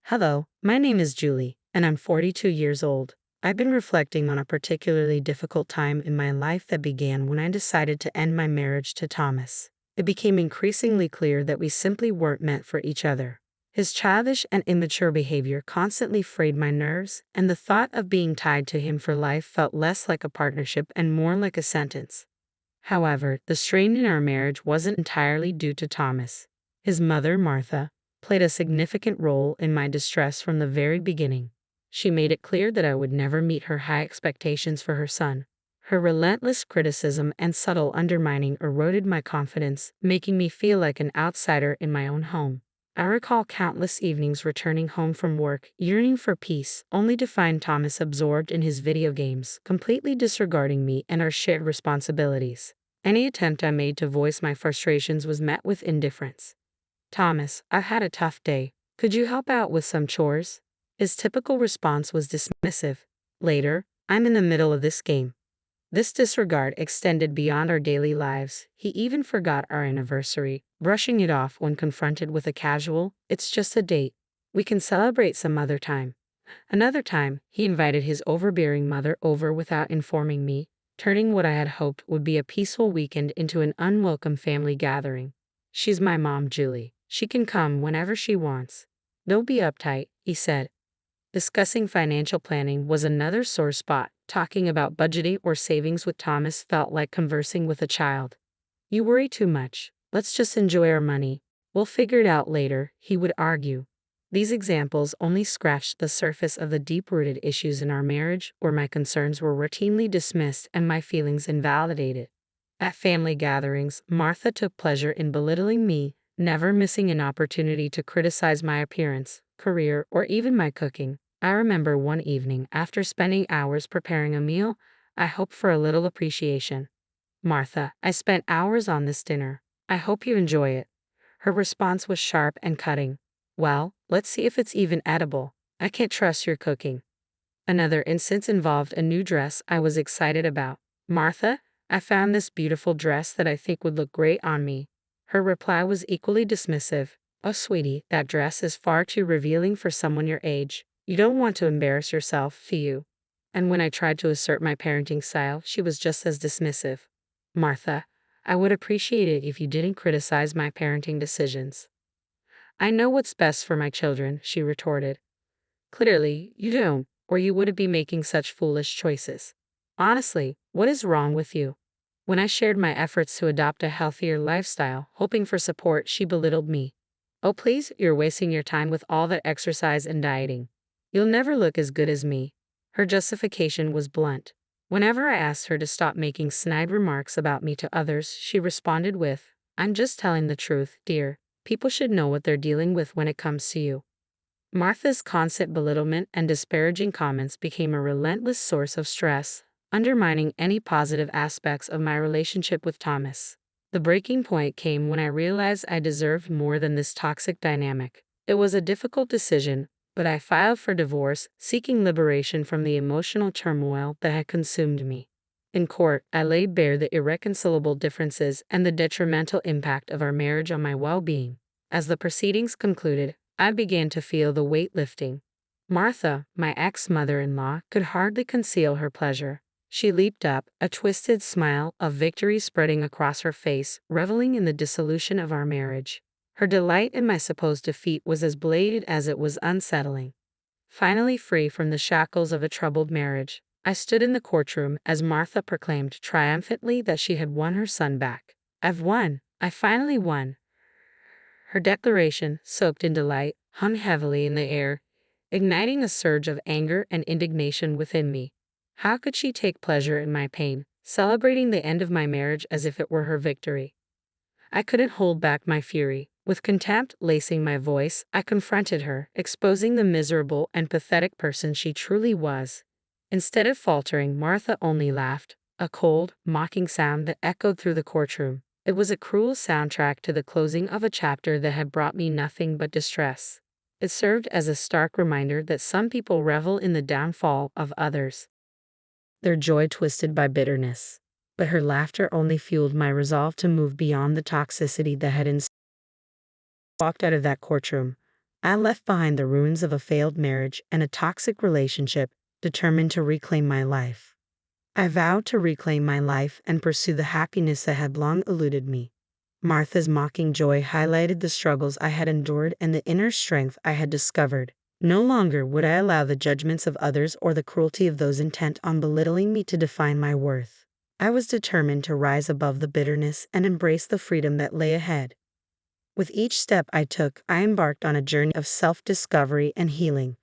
Hello, my name is Julie, and I'm 42 years old. I've been reflecting on a particularly difficult time in my life that began when I decided to end my marriage to Thomas. It became increasingly clear that we simply weren't meant for each other. His childish and immature behavior constantly frayed my nerves, and the thought of being tied to him for life felt less like a partnership and more like a sentence. However, the strain in our marriage wasn't entirely due to Thomas. His mother, Martha, played a significant role in my distress from the very beginning. She made it clear that I would never meet her high expectations for her son. Her relentless criticism and subtle undermining eroded my confidence, making me feel like an outsider in my own home. I recall countless evenings returning home from work, yearning for peace, only to find Thomas absorbed in his video games, completely disregarding me and our shared responsibilities. Any attempt I made to voice my frustrations was met with indifference. "Thomas, I've had a tough day. Could you help out with some chores?" His typical response was dismissive. "Later, I'm in the middle of this game." This disregard extended beyond our daily lives. He even forgot our anniversary, brushing it off when confronted with a casual, "It's just a date. We can celebrate some other time." Another time, he invited his overbearing mother over without informing me, turning what I had hoped would be a peaceful weekend into an unwelcome family gathering. "She's my mom, Julie. She can come whenever she wants." "Don't be uptight," he said. Discussing financial planning was another sore spot. Talking about budgeting or savings with Thomas felt like conversing with a child. "You worry too much. Let's just enjoy our money. We'll figure it out later," he would argue. These examples only scratched the surface of the deep-rooted issues in our marriage, where my concerns were routinely dismissed and my feelings invalidated. At family gatherings, Martha took pleasure in belittling me, never missing an opportunity to criticize my appearance, career, or even my cooking. I remember one evening, after spending hours preparing a meal, I hoped for a little appreciation. "Martha, I spent hours on this dinner. I hope you enjoy it." Her response was sharp and cutting. "Well, let's see if it's even edible. I can't trust your cooking." Another instance involved a new dress I was excited about. "Martha, I found this beautiful dress that I think would look great on me." Her reply was equally dismissive. "Oh, sweetie, that dress is far too revealing for someone your age. You don't want to embarrass yourself, do you?" And when I tried to assert my parenting style, she was just as dismissive. "Martha, I would appreciate it if you didn't criticize my parenting decisions." "I know what's best for my children," she retorted. "Clearly, you don't, or you wouldn't be making such foolish choices. Honestly, what is wrong with you?" When I shared my efforts to adopt a healthier lifestyle, hoping for support, she belittled me. "Oh, please, you're wasting your time with all that exercise and dieting. You'll never look as good as me." Her justification was blunt. Whenever I asked her to stop making snide remarks about me to others, she responded with, "I'm just telling the truth, dear. People should know what they're dealing with when it comes to you." Martha's constant belittlement and disparaging comments became a relentless source of stress, undermining any positive aspects of my relationship with Thomas. The breaking point came when I realized I deserved more than this toxic dynamic. It was a difficult decision, but I filed for divorce, seeking liberation from the emotional turmoil that had consumed me. In court, I laid bare the irreconcilable differences and the detrimental impact of our marriage on my well-being. As the proceedings concluded, I began to feel the weight lifting. Martha, my ex-mother-in-law, could hardly conceal her pleasure. She leaped up, a twisted smile of victory spreading across her face, reveling in the dissolution of our marriage. Her delight in my supposed defeat was as blatant as it was unsettling. Finally free from the shackles of a troubled marriage, I stood in the courtroom as Martha proclaimed triumphantly that she had won her son back. "I've won! I finally won!" Her declaration, soaked in delight, hung heavily in the air, igniting a surge of anger and indignation within me. How could she take pleasure in my pain, celebrating the end of my marriage as if it were her victory? I couldn't hold back my fury. With contempt lacing my voice, I confronted her, exposing the miserable and pathetic person she truly was. Instead of faltering, Martha only laughed, a cold, mocking sound that echoed through the courtroom. It was a cruel soundtrack to the closing of a chapter that had brought me nothing but distress. It served as a stark reminder that some people revel in the downfall of others, their joy twisted by bitterness. But her laughter only fueled my resolve to move beyond the toxicity that had walked out of that courtroom. I left behind the ruins of a failed marriage and a toxic relationship, determined to reclaim my life. I vowed to reclaim my life and pursue the happiness that had long eluded me. Martha's mocking joy highlighted the struggles I had endured and the inner strength I had discovered. No longer would I allow the judgments of others or the cruelty of those intent on belittling me to define my worth. I was determined to rise above the bitterness and embrace the freedom that lay ahead. With each step I took, I embarked on a journey of self-discovery and healing,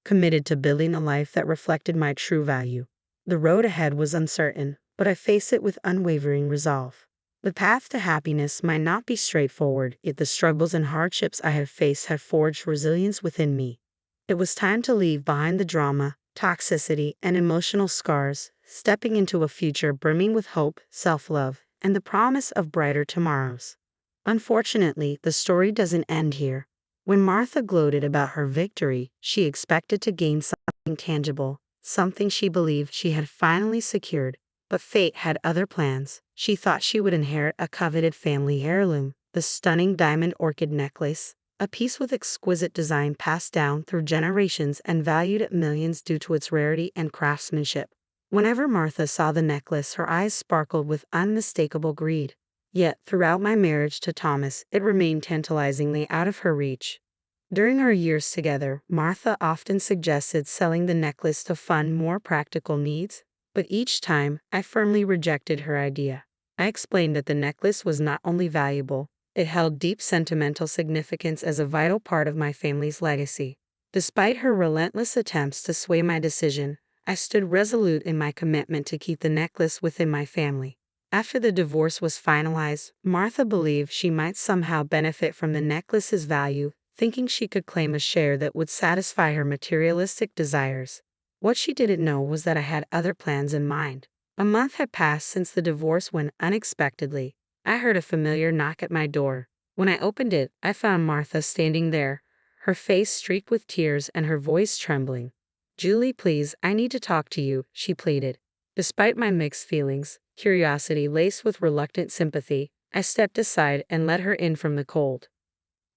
committed to building a life that reflected my true value. The road ahead was uncertain, but I faced it with unwavering resolve. The path to happiness might not be straightforward, yet the struggles and hardships I had faced had forged resilience within me. It was time to leave behind the drama, toxicity, and emotional scars, stepping into a future brimming with hope, self-love, and the promise of brighter tomorrows. Unfortunately, the story doesn't end here. When Martha gloated about her victory, she expected to gain something tangible, something she believed she had finally secured. But fate had other plans. She thought she would inherit a coveted family heirloom, the stunning diamond orchid necklace, a piece with exquisite design passed down through generations and valued at millions due to its rarity and craftsmanship. Whenever Martha saw the necklace, her eyes sparkled with unmistakable greed. Yet, throughout my marriage to Thomas, it remained tantalizingly out of her reach. During our years together, Martha often suggested selling the necklace to fund more practical needs, but each time, I firmly rejected her idea. I explained that the necklace was not only valuable, it held deep sentimental significance as a vital part of my family's legacy. Despite her relentless attempts to sway my decision, I stood resolute in my commitment to keep the necklace within my family. After the divorce was finalized, Martha believed she might somehow benefit from the necklace's value, thinking she could claim a share that would satisfy her materialistic desires. What she didn't know was that I had other plans in mind. A month had passed since the divorce when, unexpectedly, I heard a familiar knock at my door. When I opened it, I found Martha standing there, her face streaked with tears and her voice trembling. "Julie, please, I need to talk to you," she pleaded. Despite my mixed feelings, curiosity laced with reluctant sympathy, I stepped aside and let her in from the cold.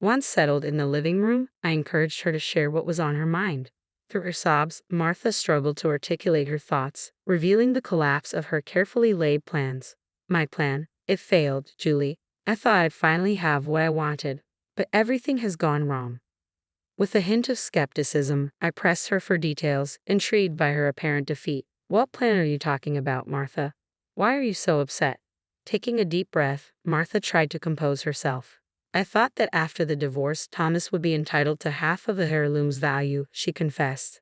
Once settled in the living room, I encouraged her to share what was on her mind. Through her sobs, Martha struggled to articulate her thoughts, revealing the collapse of her carefully laid plans. "My plan, it failed, Julie. I thought I'd finally have what I wanted, but everything has gone wrong." With a hint of skepticism, I pressed her for details, intrigued by her apparent defeat. "What plan are you talking about, Martha? Why are you so upset?" Taking a deep breath, Martha tried to compose herself. "I thought that after the divorce, Thomas would be entitled to half of the heirloom's value," she confessed.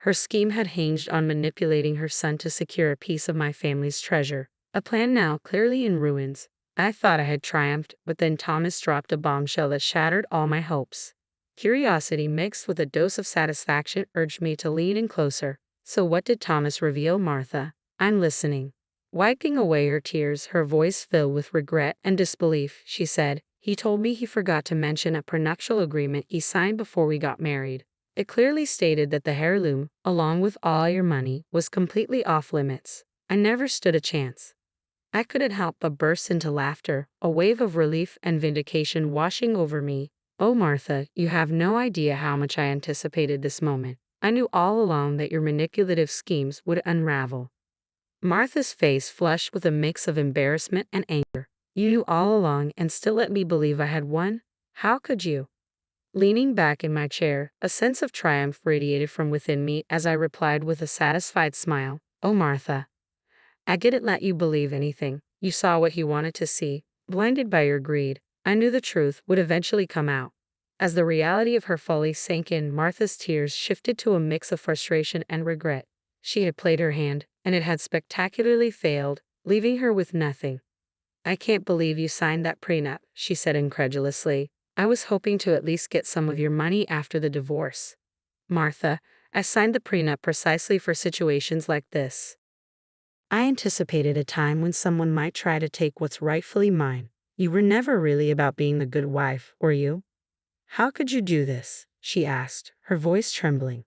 Her scheme had hinged on manipulating her son to secure a piece of my family's treasure, a plan now clearly in ruins. I thought I had triumphed, but then Thomas dropped a bombshell that shattered all my hopes. Curiosity mixed with a dose of satisfaction urged me to lean in closer. "So what did Thomas reveal, Martha? I'm listening." Wiping away her tears, her voice filled with regret and disbelief, she said, "He told me he forgot to mention a prenuptial agreement he signed before we got married. It clearly stated that the heirloom, along with all your money, was completely off limits. I never stood a chance." I couldn't help but burst into laughter, a wave of relief and vindication washing over me. "Oh, Martha, you have no idea how much I anticipated this moment. I knew all along that your manipulative schemes would unravel." Martha's face flushed with a mix of embarrassment and anger. "You knew all along and still let me believe I had won? How could you?" Leaning back in my chair, a sense of triumph radiated from within me as I replied with a satisfied smile, "Oh, Martha, I didn't let you believe anything. You saw what you wanted to see. Blinded by your greed, I knew the truth would eventually come out." As the reality of her folly sank in, Martha's tears shifted to a mix of frustration and regret. She had played her hand, and it had spectacularly failed, leaving her with nothing. "I can't believe you signed that prenup," she said incredulously. "I was hoping to at least get some of your money after the divorce." "Martha, I signed the prenup precisely for situations like this. I anticipated a time when someone might try to take what's rightfully mine. You were never really about being the good wife, were you?" "How could you do this?" she asked, her voice trembling.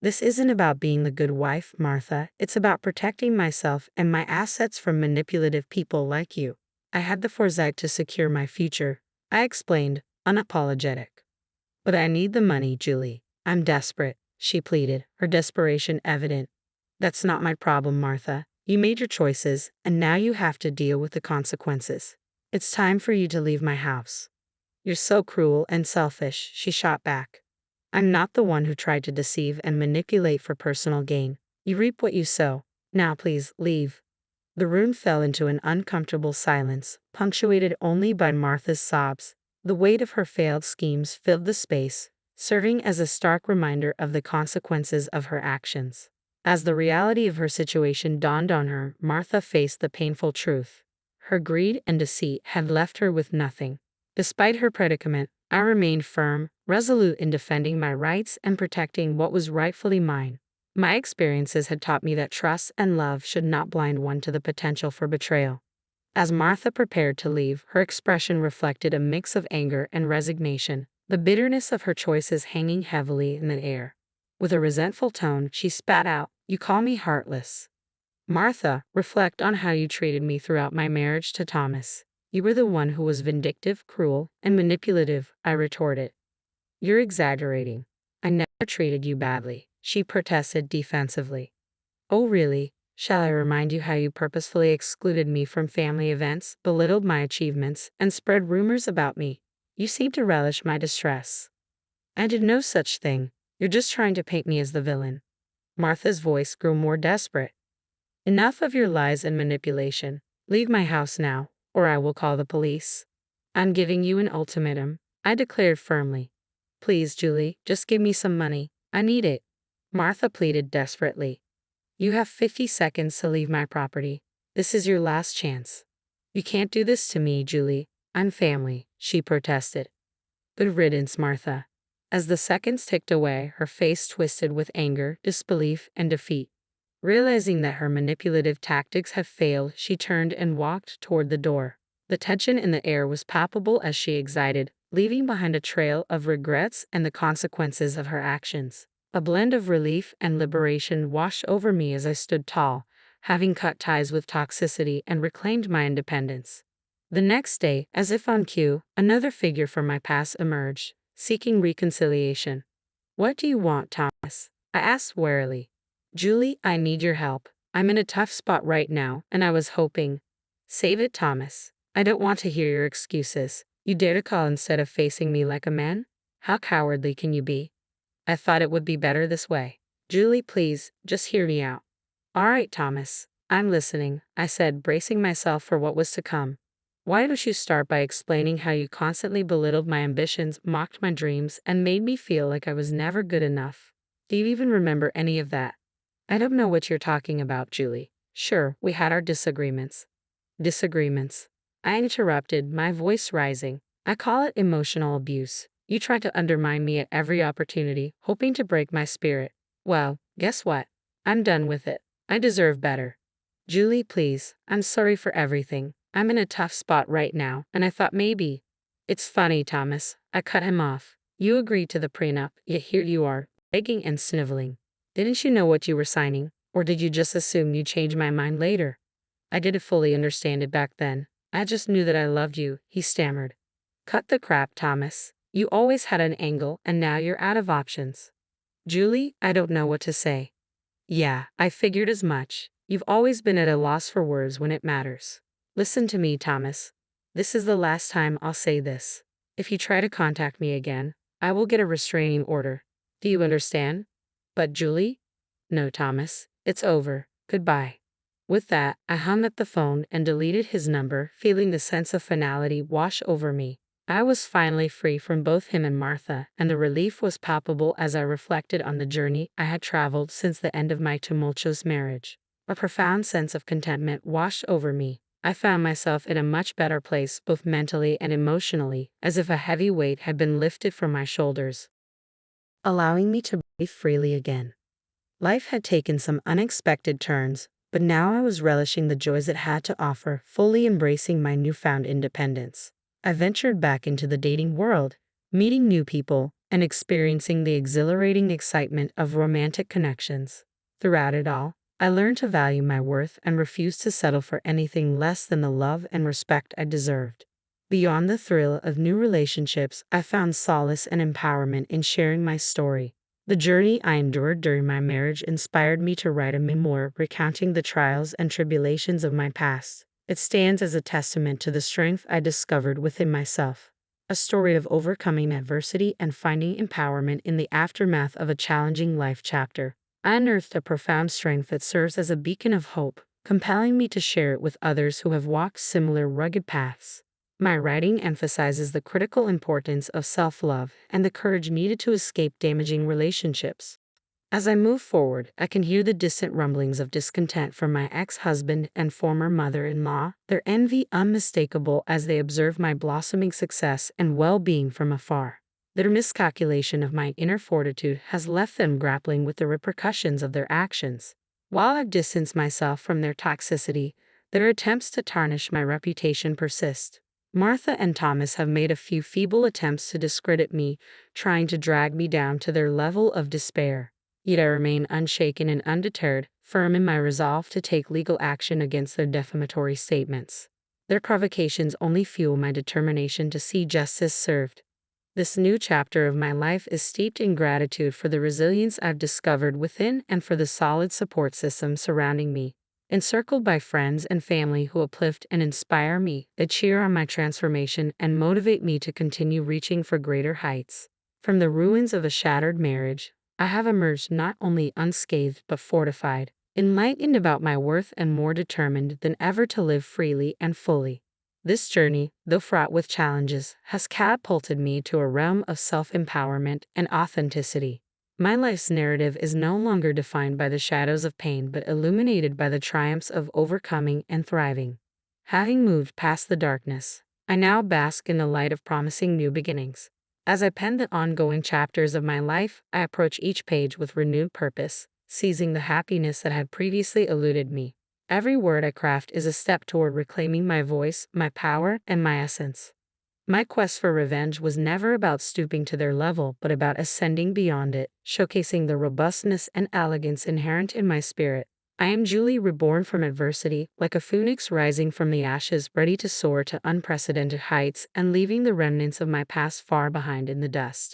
"This isn't about being the good wife, Martha. It's about protecting myself and my assets from manipulative people like you. I had the foresight to secure my future," I explained, unapologetic. But I need the money, Julie. I'm desperate, she pleaded, her desperation evident. That's not my problem, Martha. You made your choices, and now you have to deal with the consequences. It's time for you to leave my house. You're so cruel and selfish, she shot back. I'm not the one who tried to deceive and manipulate for personal gain. You reap what you sow. Now please, leave. The room fell into an uncomfortable silence, punctuated only by Martha's sobs. The weight of her failed schemes filled the space, serving as a stark reminder of the consequences of her actions. As the reality of her situation dawned on her, Martha faced the painful truth. Her greed and deceit had left her with nothing. Despite her predicament, I remained firm, resolute in defending my rights and protecting what was rightfully mine. My experiences had taught me that trust and love should not blind one to the potential for betrayal. As Martha prepared to leave, her expression reflected a mix of anger and resignation, the bitterness of her choices hanging heavily in the air. With a resentful tone, she spat out, "You call me heartless. Martha, reflect on how you treated me throughout my marriage to Thomas. You were the one who was vindictive, cruel, and manipulative," I retorted. "You're exaggerating. I never treated you badly," she protested defensively. "Oh, really? Shall I remind you how you purposefully excluded me from family events, belittled my achievements, and spread rumors about me? You seem to relish my distress." "I did no such thing. You're just trying to paint me as the villain." Martha's voice grew more desperate. "Enough of your lies and manipulation. Leave my house now, or I will call the police. I'm giving you an ultimatum," I declared firmly. "Please, Julie, just give me some money. I need it." Martha pleaded desperately. "You have 50 seconds to leave my property. This is your last chance." "You can't do this to me, Julie. I'm family," she protested. "Good riddance, Martha." As the seconds ticked away, her face twisted with anger, disbelief, and defeat. Realizing that her manipulative tactics had failed, she turned and walked toward the door. The tension in the air was palpable as she exited, leaving behind a trail of regrets and the consequences of her actions. A blend of relief and liberation washed over me as I stood tall, having cut ties with toxicity and reclaimed my independence. The next day, as if on cue, another figure from my past emerged, seeking reconciliation. "What do you want, Thomas?" I asked warily. "Julie, I need your help. I'm in a tough spot right now, and I was hoping—" "Save it, Thomas. I don't want to hear your excuses. You dare to call instead of facing me like a man? How cowardly can you be? I thought it would be better this way." "Julie, please, just hear me out." "All right, Thomas. I'm listening," I said, bracing myself for what was to come. "Why don't you start by explaining how you constantly belittled my ambitions, mocked my dreams, and made me feel like I was never good enough? Do you even remember any of that?" "I don't know what you're talking about, Julie. Sure, we had our disagreements." "Disagreements?" I interrupted, my voice rising. "I call it emotional abuse. You tried to undermine me at every opportunity, hoping to break my spirit. Well, guess what? I'm done with it. I deserve better." "Julie, please, I'm sorry for everything. I'm in a tough spot right now, and I thought maybe—" "It's funny, Thomas." I cut him off. "You agreed to the prenup, yet here you are, begging and sniveling. Didn't you know what you were signing, or did you just assume you'd change my mind later?" "I didn't fully understand it back then. I just knew that I loved you," he stammered. "Cut the crap, Thomas. You always had an angle, and now you're out of options." "Julie, I don't know what to say." "Yeah, I figured as much. You've always been at a loss for words when it matters. Listen to me, Thomas. This is the last time I'll say this. If you try to contact me again, I will get a restraining order. Do you understand?" "But Julie?" "No, Thomas. It's over. Goodbye." With that, I hung up the phone and deleted his number, feeling the sense of finality wash over me. I was finally free from both him and Martha, and the relief was palpable as I reflected on the journey I had traveled since the end of my tumultuous marriage. A profound sense of contentment washed over me. I found myself in a much better place both mentally and emotionally, as if a heavy weight had been lifted from my shoulders, allowing me to breathe freely again. Life had taken some unexpected turns, but now I was relishing the joys it had to offer, fully embracing my newfound independence. I ventured back into the dating world, meeting new people, and experiencing the exhilarating excitement of romantic connections. Throughout it all, I learned to value my worth and refused to settle for anything less than the love and respect I deserved. Beyond the thrill of new relationships, I found solace and empowerment in sharing my story. The journey I endured during my marriage inspired me to write a memoir recounting the trials and tribulations of my past. It stands as a testament to the strength I discovered within myself. A story of overcoming adversity and finding empowerment in the aftermath of a challenging life chapter. I unearthed a profound strength that serves as a beacon of hope, compelling me to share it with others who have walked similar rugged paths. My writing emphasizes the critical importance of self-love and the courage needed to escape damaging relationships. As I move forward, I can hear the distant rumblings of discontent from my ex-husband and former mother-in-law, their envy unmistakable as they observe my blossoming success and well-being from afar. Their miscalculation of my inner fortitude has left them grappling with the repercussions of their actions. While I've distanced myself from their toxicity, their attempts to tarnish my reputation persist. Martha and Thomas have made a few feeble attempts to discredit me, trying to drag me down to their level of despair. Yet I remain unshaken and undeterred, firm in my resolve to take legal action against their defamatory statements. Their provocations only fuel my determination to see justice served. This new chapter of my life is steeped in gratitude for the resilience I've discovered within and for the solid support system surrounding me. Encircled by friends and family who uplift and inspire me, they cheer on my transformation and motivate me to continue reaching for greater heights. From the ruins of a shattered marriage, I have emerged not only unscathed but fortified, enlightened about my worth and more determined than ever to live freely and fully. This journey, though fraught with challenges, has catapulted me to a realm of self-empowerment and authenticity. My life's narrative is no longer defined by the shadows of pain but illuminated by the triumphs of overcoming and thriving. Having moved past the darkness, I now bask in the light of promising new beginnings. As I pen the ongoing chapters of my life, I approach each page with renewed purpose, seizing the happiness that had previously eluded me. Every word I craft is a step toward reclaiming my voice, my power, and my essence. My quest for revenge was never about stooping to their level, but about ascending beyond it, showcasing the robustness and elegance inherent in my spirit. I am Julie, reborn from adversity, like a phoenix rising from the ashes, ready to soar to unprecedented heights and leaving the remnants of my past far behind in the dust.